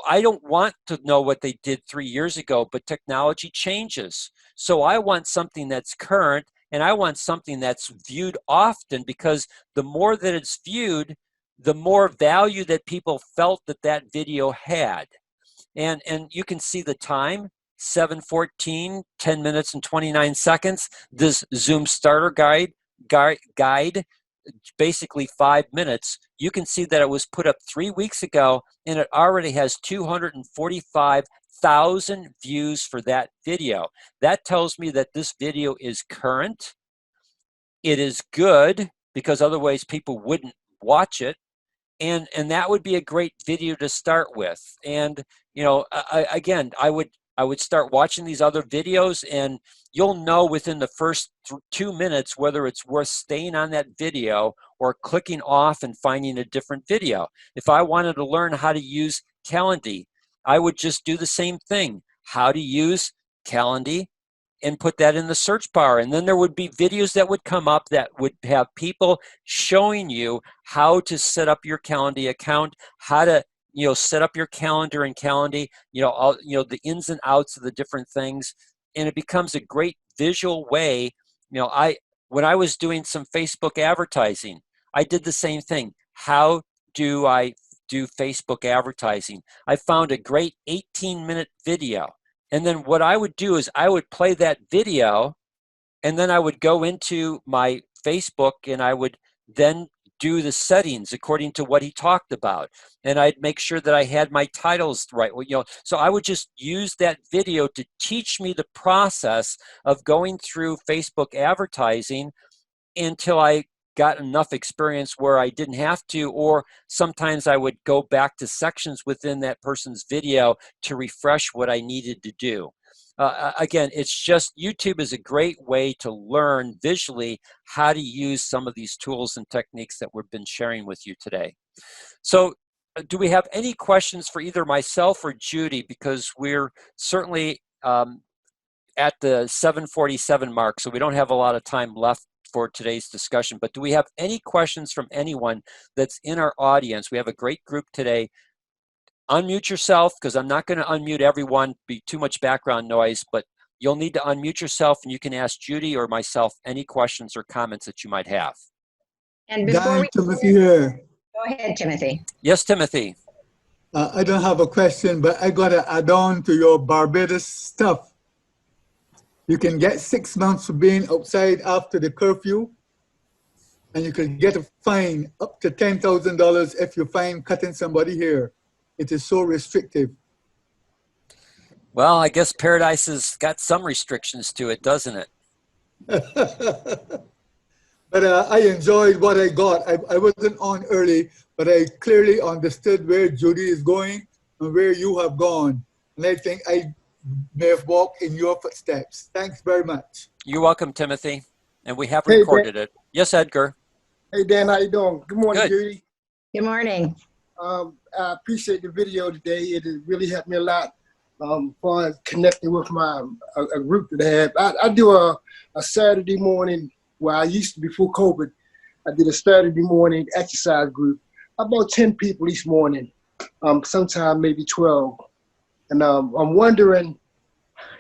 I don't want to know what they did 3 years ago, but technology changes. So I want something that's current, and I want something that's viewed often, because the more that it's viewed, the more value that people felt that that video had. And you can see the time, 7:14, 10 minutes and 29 seconds. This Zoom starter guide, basically 5 minutes. You can see that it was put up 3 weeks ago, and it already has 245,000 views for that video. That tells me that this video is current. It is good, because otherwise people wouldn't watch it. And that would be a great video to start with. And again, I would start watching these other videos, and you'll know within the first 2 minutes whether it's worth staying on that video or clicking off and finding a different video. If I wanted to learn how to use Calendly, I would just do the same thing: how to use Calendly, and put that in the search bar. And then there would be videos that would come up that would have people showing you how to set up your Calendly account, how to set up your calendar in Calendly, the ins and outs of the different things. And it becomes a great visual way. When I was doing some Facebook advertising, I did the same thing. How do I do Facebook advertising? I found a great 18-minute video. And then what I would do is I would play that video, and then I would go into my Facebook, and I would then do the settings according to what he talked about. And I'd make sure that I had my titles right. So I would just use that video to teach me the process of going through Facebook advertising until I got enough experience where I didn't have to, or sometimes I would go back to sections within that person's video to refresh what I needed to do. Again, it's just, YouTube is a great way to learn visually how to use some of these tools and techniques that we've been sharing with you today. So do we have any questions for either myself or Judy? Because we're certainly at the 7:47 mark, so we don't have a lot of time left for today's discussion. But do we have any questions from anyone that's in our audience? We have a great group today. Unmute yourself, because I'm not going to unmute everyone, be too much background noise, but you'll need to unmute yourself, and you can ask Judy or myself any questions or comments that you might have. And before we Timothy here. Go ahead, Timothy. Yes, Timothy. I don't have a question, but I got to add on to your Barbados stuff. You can get 6 months for being outside after the curfew, and you can get a fine up to $10,000 if you find cutting somebody here. It is so restrictive. Well, I guess Paradise has got some restrictions to it, doesn't it? But I enjoyed what I got. I wasn't on early, but I clearly understood where Judy is going and where you have gone. And I think I may have walked in your footsteps. Thanks very much. You're welcome, Timothy. And we have recorded it. Yes, Edgar. Hey, Dan, how you doing? Good morning, Good. Judy. Good morning. I appreciate the video today. It has really helped me a lot far as connecting with a group that I have. I do a Saturday morning, where I used to, before COVID, I did a Saturday morning exercise group. About 10 people each morning, sometime maybe 12. And I'm wondering,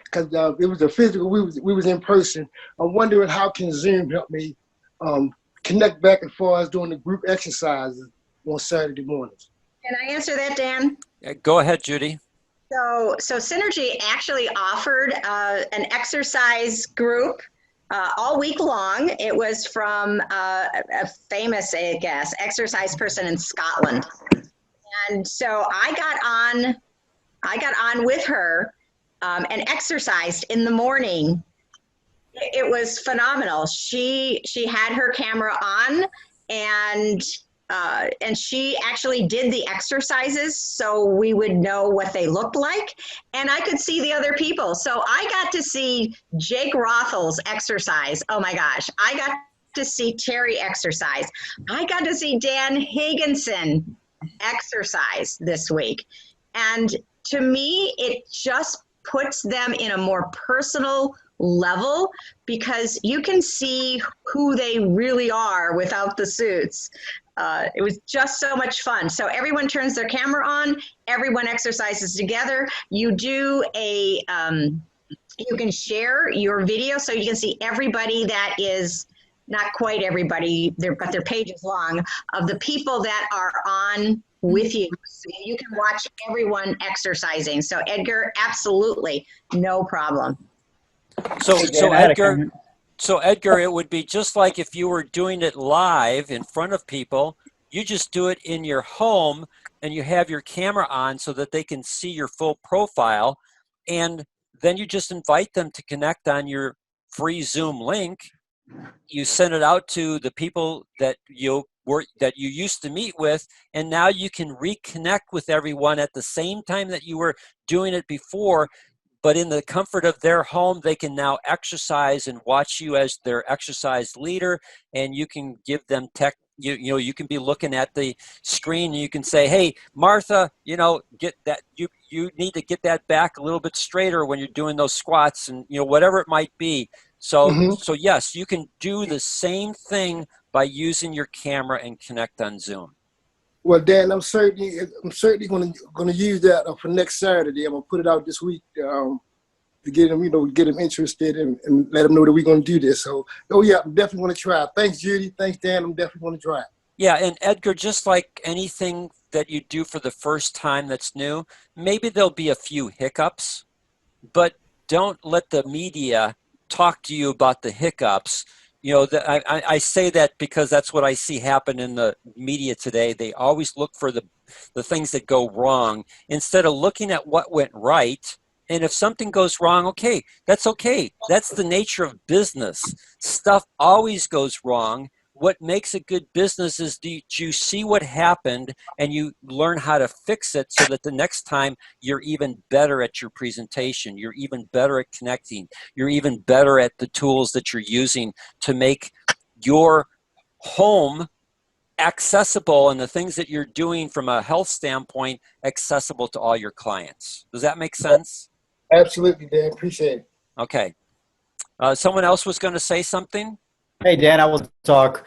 because it was a physical, we was in person. I'm wondering, how can Zoom help me connect back and forth doing the group exercises on Saturday mornings? Can I answer that, Dan? Go ahead, Judy. So Synergy actually offered an exercise group all week long. It was from a famous, I guess, exercise person in Scotland. And so I got on with her and exercised in the morning. It was phenomenal. She had her camera on, and she actually did the exercises so we would know what they looked like, and I could see the other people. So I got to see Jake Rothel's exercise. Oh my gosh. I got to see Terry exercise. I got to see Dan Higginson exercise this week. And to me, it just puts them in a more personal level because you can see who they really are without the suits. It was just so much fun. So everyone turns their camera on, everyone exercises together. You do a, you can share your video so you can see everybody that is, not quite everybody, but their page is long, of the people that are on with you. So you can watch everyone exercising. So Edgar, absolutely, no problem. So Edgar, it would be just like if you were doing it live in front of people. You just do it in your home and you have your camera on so that they can see your full profile. And then you just invite them to connect on your free Zoom link. You send it out to the people that you used to meet with, and now you can reconnect with everyone at the same time that you were doing it before. But in the comfort of their home, they can now exercise and watch you as their exercise leader, and you can give them tech. You can be looking at the screen and you can say, hey, Martha, get that, you need to get that back a little bit straighter when you're doing those squats, and whatever it might be. So yes, you can do the same thing by using your camera and connect on Zoom. Well, Dan, I'm certainly going to use that for next Saturday. I'm going to put it out this week to get them, get them interested and let them know that we're going to do this. So, yeah, I'm definitely going to try. Thanks, Judy. Thanks, Dan. I'm definitely going to try. Yeah, and Edgar, just like anything that you do for the first time that's new, maybe there'll be a few hiccups, but don't let the media talk to you about the hiccups. I say that because that's what I see happen in the media today. They always look for the things that go wrong instead of looking at what went right. And if something goes wrong, okay. That's the nature of business. Stuff always goes wrong. What makes a good business is do you see what happened and you learn how to fix it so that the next time you're even better at your presentation, you're even better at connecting, you're even better at the tools that you're using to make your home accessible and the things that you're doing from a health standpoint accessible to all your clients. Does that make sense? Absolutely, Dan. Appreciate it. Okay. Someone else was going to say something? Hey, Dan, I will talk.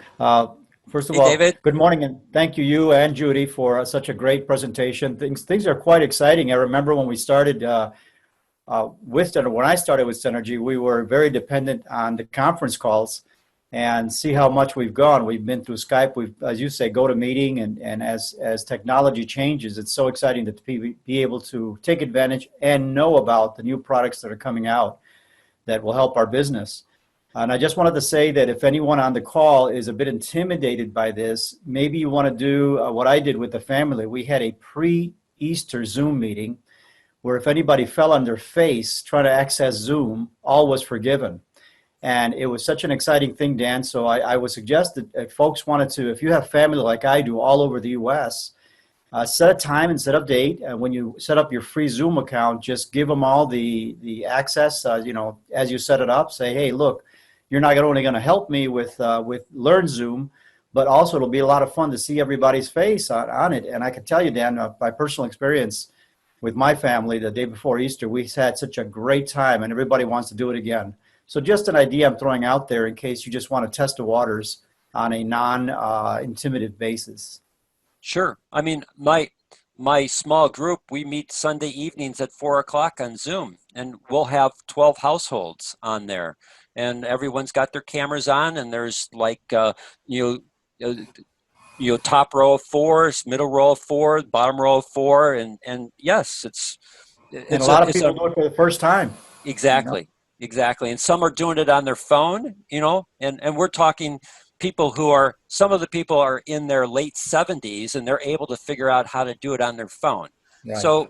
First of all, David. Good morning, and thank you and Judy for such a great presentation. Things are quite exciting. I remember when we started when I started with Synergy, we were very dependent on the conference calls, and see how much we've gone. We've been through Skype. We've, as you say, go to meeting, and as technology changes, it's so exciting to be able to take advantage and know about the new products that are coming out that will help our business. And I just wanted to say that if anyone on the call is a bit intimidated by this, maybe you want to do what I did with the family. We had a pre-Easter Zoom meeting where if anybody fell on their face trying to access Zoom, all was forgiven. And it was such an exciting thing, Dan. So I would suggest that if folks wanted to, if you have family like I do all over the U.S., set a time and set a date. When you set up your free Zoom account, just give them all the access. As you set it up, say, hey, look, you're not only going to help me with Learn Zoom, but also it'll be a lot of fun to see everybody's face on it. And I can tell you, Dan, by personal experience with my family, the day before Easter, we had such a great time, and everybody wants to do it again. So just an idea I'm throwing out there in case you just want to test the waters on a non-intimidative basis. Sure. I mean, my small group, we meet Sunday evenings at 4 o'clock on Zoom, and we'll have 12 households on there. And everyone's got their cameras on, and there's like, top row of 4, middle row of 4, bottom row of 4. And yes, it's a lot of people do it for the first time. Exactly. Exactly. And some are doing it on their phone, and we're talking people some of the people are in their late 70s and they're able to figure out how to do it on their phone. Right. So,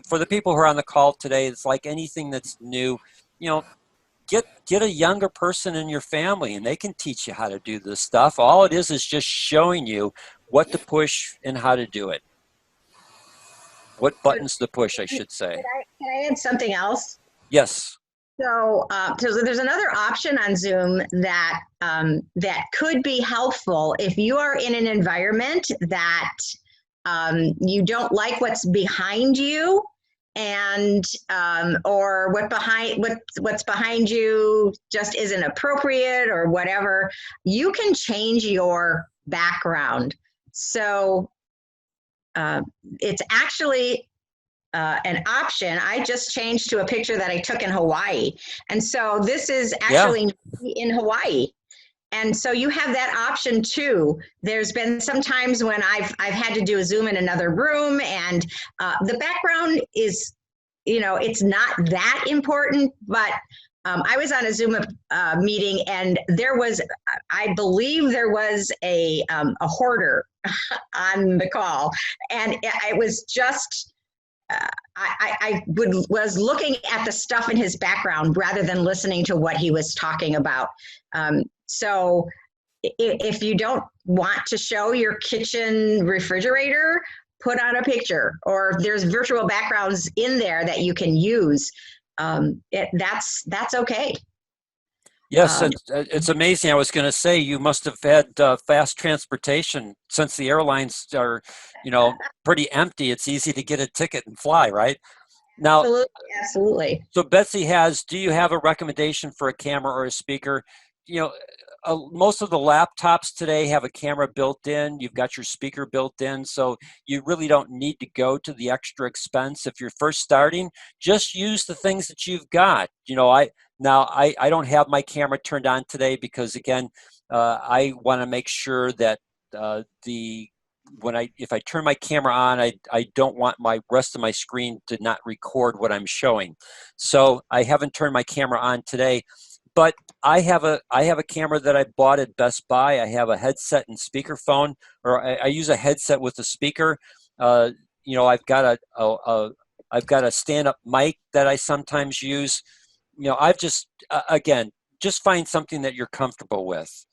for the people who are on the call today, it's like anything that's new, get a younger person in your family and they can teach you how to do this stuff. All it is just showing you what to push and how to do it. What buttons to push, I should say. Can I add something else? Yes. So there's another option on Zoom that could be helpful if you are in an environment that you don't like what's behind you and or what's behind you just isn't appropriate or whatever, you can change your background. So it's actually an option. I just changed to a picture that I took in Hawaii. And so this is actually in Hawaii. And so you have that option too. There's been some times when I've had to do a Zoom in another room, and the background is, it's not that important, but I was on a Zoom meeting, and I believe there was a hoarder on the call, and it was just, was looking at the stuff in his background rather than listening to what he was talking about. So if you don't want to show your kitchen refrigerator, put on a picture, or if there's virtual backgrounds in there that you can use, that's okay. Yes, it's amazing. I was going to say, you must have had fast transportation since the airlines are, pretty empty. It's easy to get a ticket and fly, right? Now, Absolutely. So Betsy do you have a recommendation for a camera or a speaker? Most of the laptops today have a camera built in. You've got your speaker built in, so you really don't need to go to the extra expense. If you're first starting, just use the things that you've got. I don't have my camera turned on today because, again, I want to make sure that if I turn my camera on, I don't want my rest of my screen to not record what I'm showing. So I haven't turned my camera on today. But I have a camera that I bought at Best Buy. I have a headset and speakerphone, or I use a headset with a speaker. I've got a stand-up mic that I sometimes use. I've just just find something that you're comfortable with.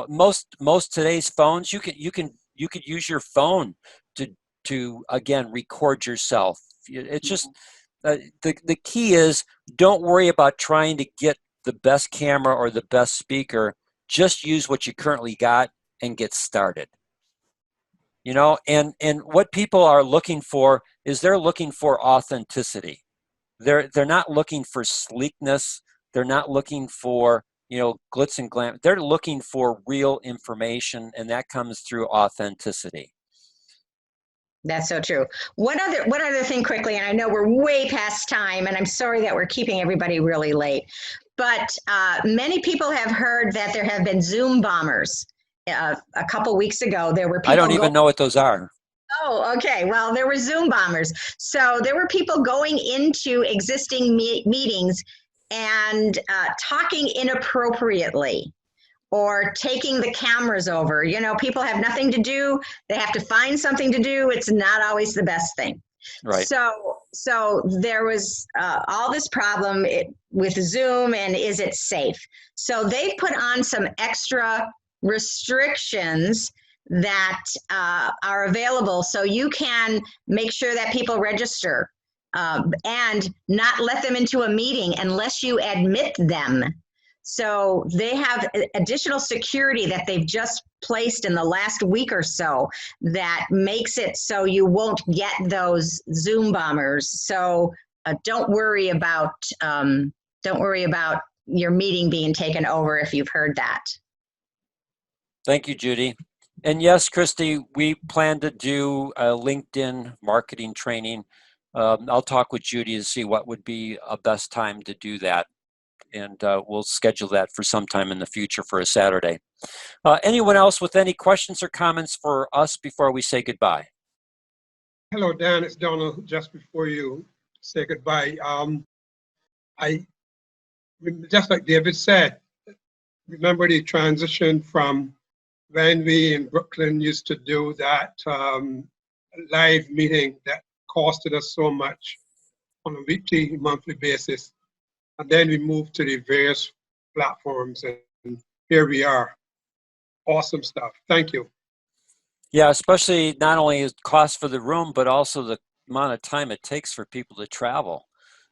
Most today's phones, you could use your phone to again record yourself. It's just the key is, don't worry about trying to get the best camera or the best speaker. Just use what you currently got and get started. And what people are looking for is, they're looking for authenticity. They're not looking for sleekness. They're not looking for glitz and glam. They're looking for real information, and that comes through authenticity. That's so true. One other thing quickly, and I know we're way past time, and I'm sorry that we're keeping everybody really late, but many people have heard that there have been Zoom bombers. A couple weeks ago, there were people— I don't even know what those are. Oh, okay. Well, there were Zoom bombers. So there were people going into existing meetings and talking inappropriately, or taking the cameras over. People have nothing to do. They have to find something to do. It's not always the best thing. Right. So there was all this problem with Zoom, and is it safe? So they put on some extra restrictions that are available, so you can make sure that people register and not let them into a meeting unless you admit them. So they have additional security that they've just placed in the last week or so that makes it so you won't get those Zoom bombers. So don't worry about your meeting being taken over if you've heard that. Thank you, Judy. And yes, Christy, we plan to do a LinkedIn marketing training. I'll talk with Judy to see what would be a best time to do that. And we'll schedule that for sometime in the future for a Saturday. Anyone else with any questions or comments for us before we say goodbye? Hello, Dan. It's Donald. Just before you say goodbye, just like David said, remember the transition from when we in Brooklyn used to do that live meeting that costed us so much on a weekly, monthly basis. And then we moved to the various platforms, and here we are. Awesome stuff. Thank you. Yeah, especially not only the cost for the room, but also the amount of time it takes for people to travel.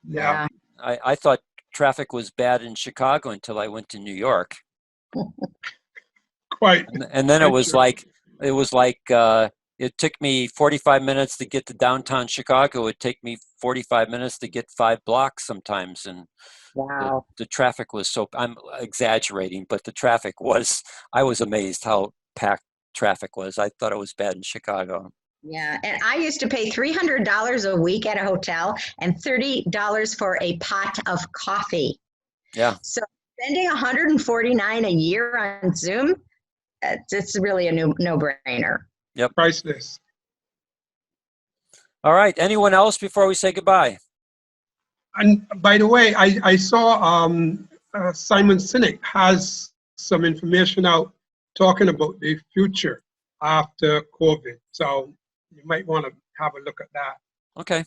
Yeah. I thought traffic was bad in Chicago until I went to New York. Quite. And then it was like it took me 45 minutes to get to downtown Chicago. It would take me 45 minutes to get 5 blocks sometimes. And Wow. the traffic was so, I'm exaggerating, but the traffic was, I was amazed how packed traffic was. I thought it was bad in Chicago. Yeah, and I used to pay $300 a week at a hotel and $30 for a pot of coffee. Yeah. So spending $149 a year on Zoom, it's really a no-brainer. Yep. Priceless. All right. Anyone else before we say goodbye? And by the way, I saw Simon Sinek has some information out talking about the future after COVID. So you might want to have a look at that. Okay.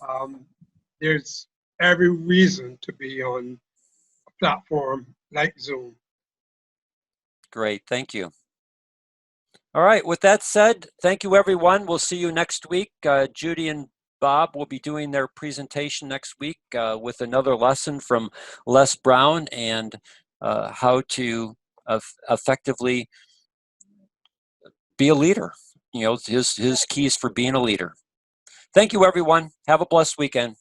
There's every reason to be on a platform like Zoom. Great. Thank you. All right. With that said, thank you, everyone. We'll see you next week. Judy and Bob will be doing their presentation next week with another lesson from Les Brown and how to effectively be a leader. You know, his keys for being a leader. Thank you, everyone. Have a blessed weekend.